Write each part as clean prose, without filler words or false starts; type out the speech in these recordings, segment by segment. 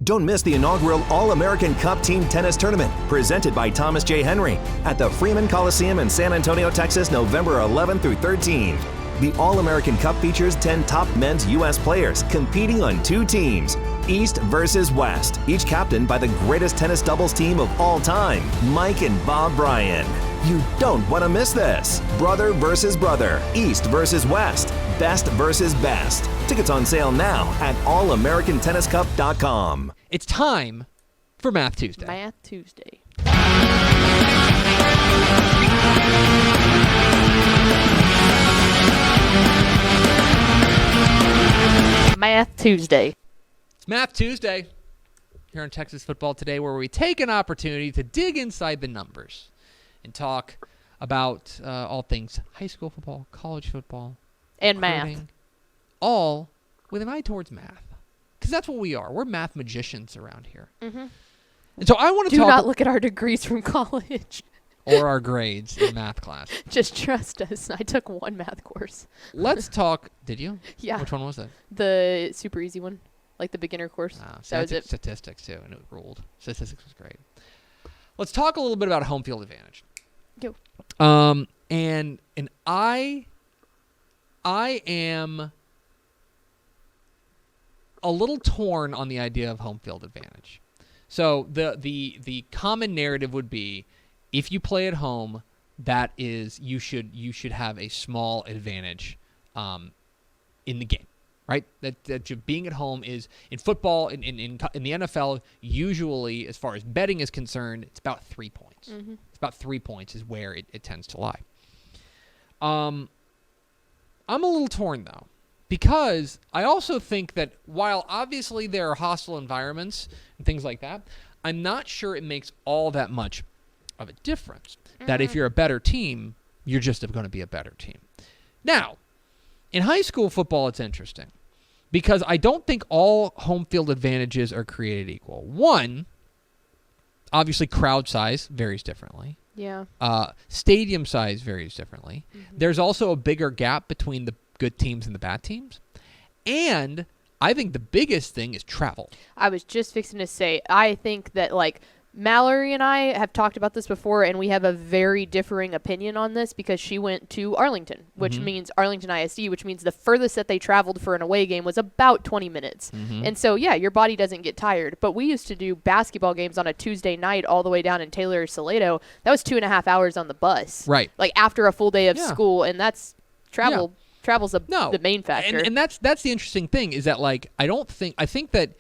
Don't miss the inaugural All-American Cup Team Tennis Tournament presented by Thomas J. Henry at the Freeman Coliseum in San Antonio, Texas, November 11 through 13. The All-American Cup features 10 top men's U.S. players competing on 2 teams, East versus West, each captained by the greatest tennis doubles team of all time, Mike and Bob Bryan. You don't want to miss this. Brother versus brother, East versus West, best versus best. Tickets on sale now at allamericantenniscup.com. It's time for Math Tuesday. Math Tuesday. Math Tuesday. It's Math Tuesday here on Texas Football Today, where we take an opportunity to dig inside the numbers and talk about all things high school football, college football, and recruiting, math. all with an eye towards math. Because that's what we are. We're math magicians around here. Mm-hmm. And so I want to Do talk... not look at our degrees from college. or our grades in math class. Just trust us. I took one math course. Let's talk... Did you? Yeah. Which one was it? The super easy one. Like the beginner course. So that was it. Statistics, too, and it ruled. Statistics was great. Let's talk a little bit about home field advantage. Go. And I am a little torn on the idea of home field advantage. So the common narrative would be, if you play at home, that is you should have a small advantage in the game, right? That being at home is in football in the NFL usually, as far as betting is concerned, it's about 3 points. Mm-hmm. It's about 3 points is where it tends to lie. I'm a little torn though, because I also think that while obviously there are hostile environments and things like that, I'm not sure it makes all that much of a difference. Mm-hmm. That if you're a better team, you're just going to be a better team. Now, in high school football, it's interesting because I don't think all home field advantages are created equal. One, obviously crowd size varies differently. Yeah. Stadium size varies differently. Mm-hmm. There's also a bigger gap between the good teams and the bad teams. And I think the biggest thing is travel. I was just fixing to say, I think that, like, Mallory and I have talked about this before, and we have a very differing opinion on this because she went to Arlington, which mm-hmm. means Arlington ISD, which means the furthest that they traveled for an away game was about 20 minutes. Mm-hmm. And so, yeah, your body doesn't get tired. But we used to do basketball games on a Tuesday night all the way down in Taylor or Salado. That was 2.5 hours on the bus. Right. Like, after a full day of Yeah. school, and that's travel. Yeah. Travel's the main factor. And that's the interesting thing is that, like, I think that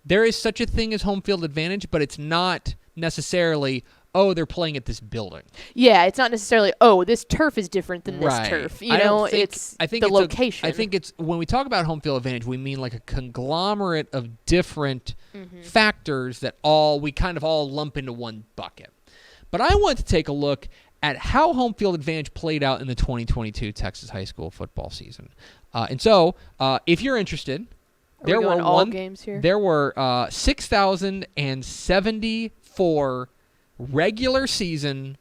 there is such a thing as home field advantage, but it's not necessarily, oh, they're playing at this building. Yeah, it's not necessarily, oh, this turf is different than this Right. turf. It's the location. I think it's, when we talk about home field advantage, we mean like a conglomerate of different mm-hmm. factors that we kind of all lump into one bucket. But I want to take a look at how home field advantage played out in the 2022 Texas high school football season. And so, if you're interested, there were all games here? There were 6,074 regular season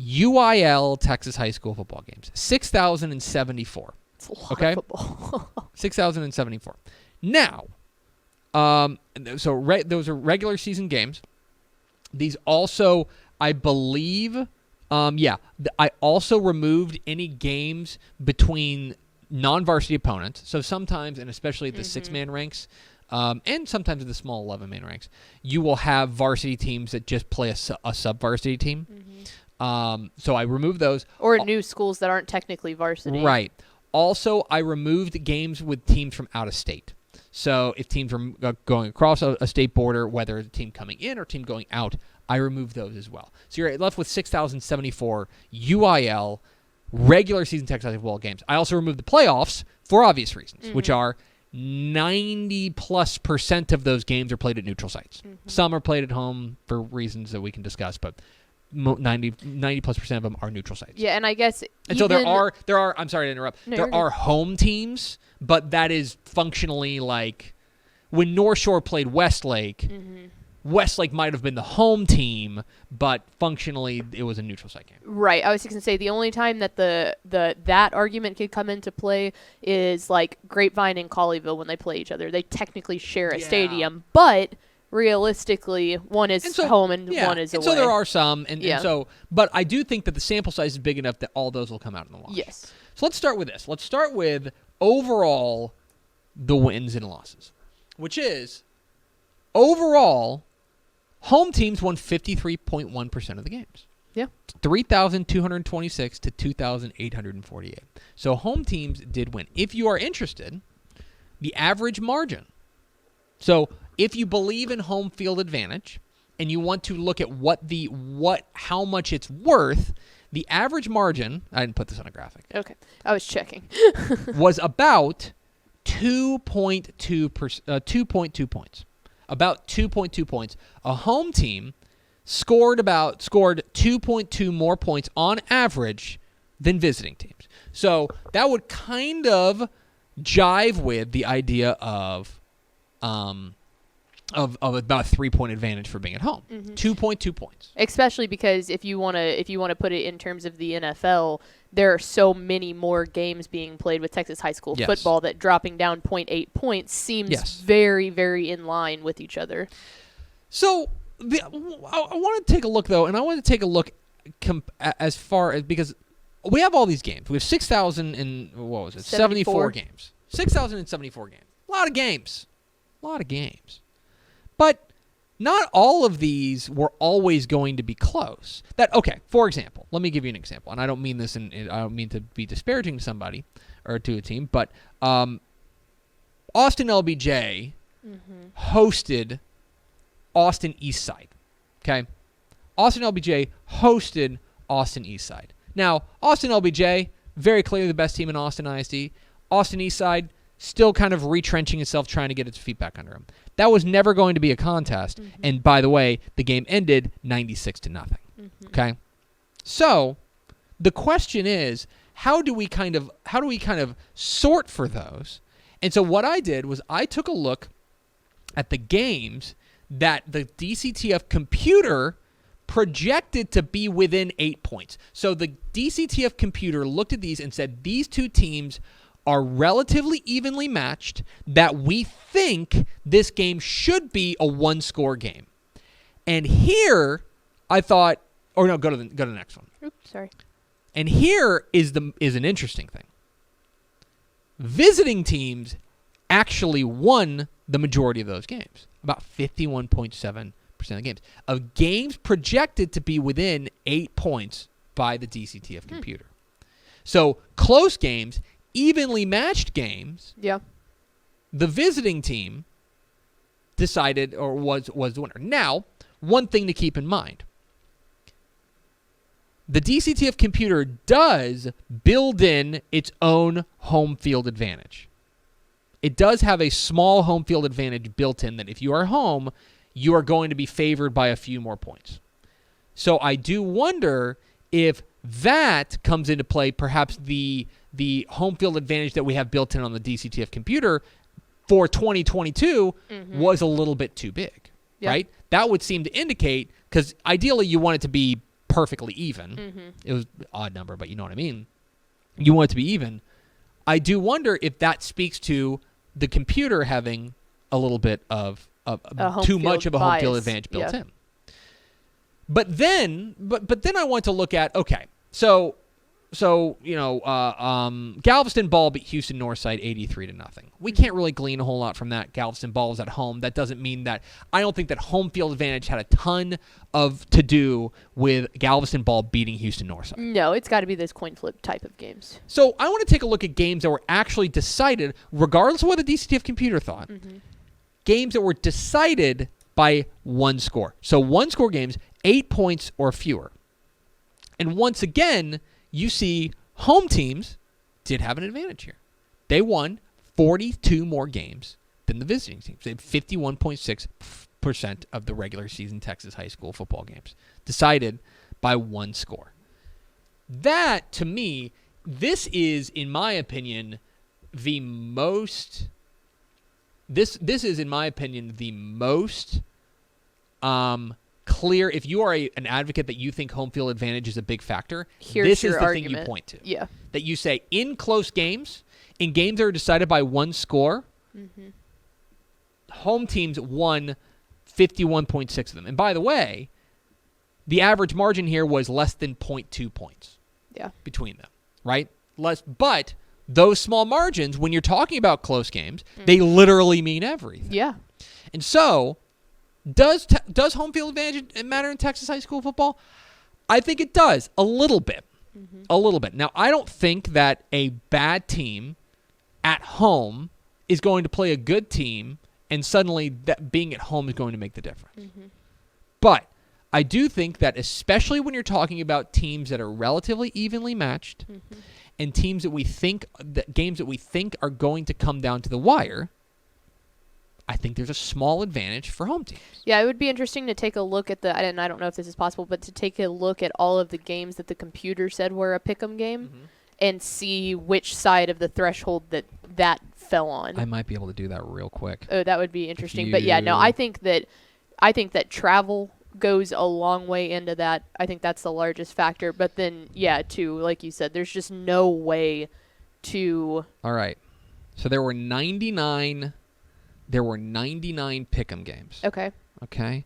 UIL Texas high school football games. 6,074. It's a lot okay? of football. 6,074. Now, those are regular season games. These also, I believe, I also removed any games between non-varsity opponents. So sometimes, and especially at the mm-hmm. 6-man ranks, and sometimes at the small 11-man ranks, you will have varsity teams that just play a sub-varsity team. Mm-hmm. So I removed those. Or new schools that aren't technically varsity. Right. Also, I removed games with teams from out of state. So if teams are going across a state border, whether it's a team coming in or a team going out, I removed those as well. So you're left with 6,074 UIL regular season Texas football games. I also removed the playoffs for obvious reasons, mm-hmm. which are 90+% of those games are played at neutral sites. Mm-hmm. Some are played at home for reasons that we can discuss, but 90+% of them are neutral sites. Yeah, and I guess and so there are. I'm sorry to interrupt. No, there are home teams, but that is functionally like when North Shore played Westlake. Mm-hmm. Westlake might have been the home team, but functionally it was a neutral site game. Right. I was just gonna say the only time that that argument could come into play is like Grapevine and Colleyville when they play each other. They technically share a stadium, but realistically, one is home and one is away. So there are some, and so, but I do think that the sample size is big enough that all those will come out in the wash. Yes. So let's start with this. Let's start with overall the wins and losses, which is overall home teams won 53.1% of the games. Yeah. 3,226 to 2,848. So home teams did win. If you are interested, the average margin. So if you believe in home field advantage and you want to look at how much it's worth, the average margin, I didn't put this on a graphic. Okay. I was checking. was about 2.2 points. About 2.2 points. A home team scored 2.2 more points on average than visiting teams. So that would kind of jive with the idea of about a 3-point advantage for being at home. 2.2 points. Especially because if you want to put it in terms of the NFL, there are so many more games being played with Texas high school football that dropping down 0.8 points seems very, very in line with each other. So I want to take a look, though, and I want to take a look as far as, because we have all these games. We have 74 games. 6,074 games. A lot of games. But not all of these were always going to be close. For example, let me give you an example, and I don't mean this, I don't mean to be disparaging to somebody or to a team, but Austin LBJ hosted Austin Eastside. Okay, Austin LBJ hosted Austin Eastside. Now, Austin LBJ, very clearly the best team in Austin ISD. Austin Eastside, still kind of retrenching itself, trying to get its feet back under him. That was never going to be a contest. And by the way, the game ended 96-0. Okay? So, the question is, how do we kind of sort for those? And so what I did was I took a look at the games that the DCTF computer projected to be within 8 points. So the DCTF computer looked at these and said these two teams are relatively evenly matched, that we think this game should be a one-score game. And here, I thought, or no, go to the next one. Oops, sorry. And here is an interesting thing. Visiting teams actually won the majority of those games, about 51.7% of the games. Of games projected to be within 8 points by the DCTF computer. So close games, evenly matched games, the visiting team decided or was the winner. Now, one thing to keep in mind. The DCTF computer does build in its own home field advantage. It does have a small home field advantage built in that if you are home, you are going to be favored by a few more points. So I do wonder if that comes into play, perhaps the home field advantage that we have built in on the DCTF computer for 2022 was a little bit too big, right? That would seem to indicate, because ideally you want it to be perfectly even. It was an odd number, but you know what I mean. You want it to be even. I do wonder if that speaks to the computer having a little bit of too much of a home field advantage built in. But then I want to look at, okay, so Galveston Ball beat Houston Northside 83-0. We can't really glean a whole lot from that. Galveston Ball is at home. That doesn't mean that I don't think that home field advantage had a ton to do with Galveston Ball beating Houston Northside. No, it's got to be this coin flip type of games. So I want to take a look at games that were actually decided, regardless of what the DCTF computer thought. Games that were decided by one score. So one-score games, 8 points or fewer. And once again, you see home teams did have an advantage here. They won 42 more games than the visiting teams. They had 51.6% of the regular season Texas high school football games decided by one score. That, to me, this is, in my opinion, the most... This is, in my opinion, the most clear, if you are an advocate that you think home field advantage is a big factor, Here's this your is the argument. thing you point to. Yeah. That you say, in close games, in games that are decided by one score, home teams won 51.6 of them. And by the way, the average margin here was less than 0.2 points between them, right? But those small margins, when you're talking about close games, they literally mean everything. Yeah. And so, does home field advantage matter in Texas high school football? I think it does, a little bit. A little bit. Now, I don't think that a bad team at home is going to play a good team, and suddenly that being at home is going to make the difference. But I do think that, especially when you're talking about teams that are relatively evenly matched, and teams games that we think are going to come down to the wire, I think there's a small advantage for home teams. Yeah, it would be interesting to take a look at I don't know if this is possible, but to take a look at all of the games that the computer said were a pick'em game and see which side of the threshold that fell on. I might be able to do that real quick. Oh, that would be interesting. But yeah, no, I think that travel goes a long way into that. I think that's the largest factor. But then, yeah, too, like you said, there's just no way to. All right. So there were 99 pick'em games. Okay. Okay.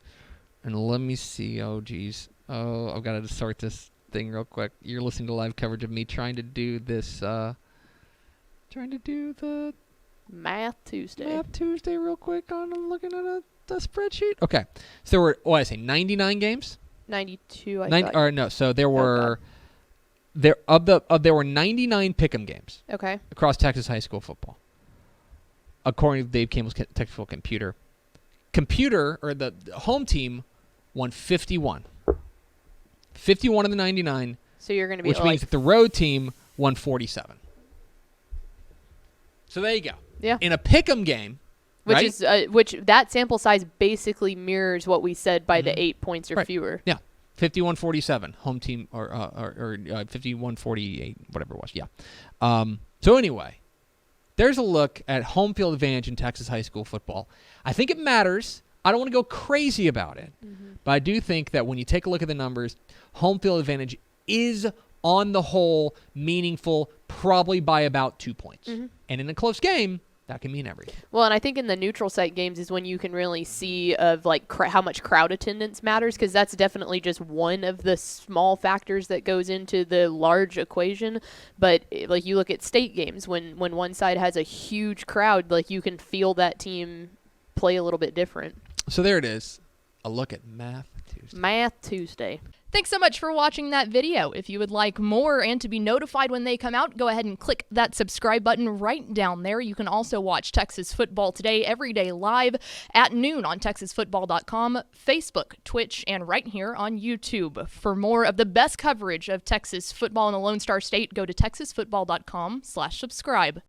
And let me see. Oh, geez. Oh, I've got to sort this thing real quick. You're listening to live coverage of me trying to do this. Trying to do the Math Tuesday real quick. I'm looking at a spreadsheet. Okay. So there were, 99 games? 92, I thought. Or no. So there were. There were 99 pick'em games. Okay. Across Texas high school football, according to Dave Campbell's technical computer. Or the home team won 51. 51 of the 99. So you're going to be which means that the road team won 47. So there you go. Yeah. In a pick'em game, which that sample size basically mirrors what we said by the 8 points or fewer. Yeah. 51-47 home team or 51-48, whatever it was. Yeah. So anyway, there's a look at home field advantage in Texas high school football. I think it matters. I don't want to go crazy about it. But I do think that when you take a look at the numbers, home field advantage is, on the whole, meaningful, probably by about 2 points. And in a close game, that can mean everything. Well, and I think in the neutral site games is when you can really see of how much crowd attendance matters, because that's definitely just one of the small factors that goes into the large equation. But like you look at state games, when one side has a huge crowd, like you can feel that team play a little bit different. So there it is. A look at Math Tuesday. Math Tuesday. Thanks so much for watching that video. If you would like more and to be notified when they come out, go ahead and click that subscribe button right down there. You can also watch Texas Football Today every day live at noon on TexasFootball.com, Facebook, Twitch, and right here on YouTube. For more of the best coverage of Texas football in the Lone Star State, go to TexasFootball.com/subscribe.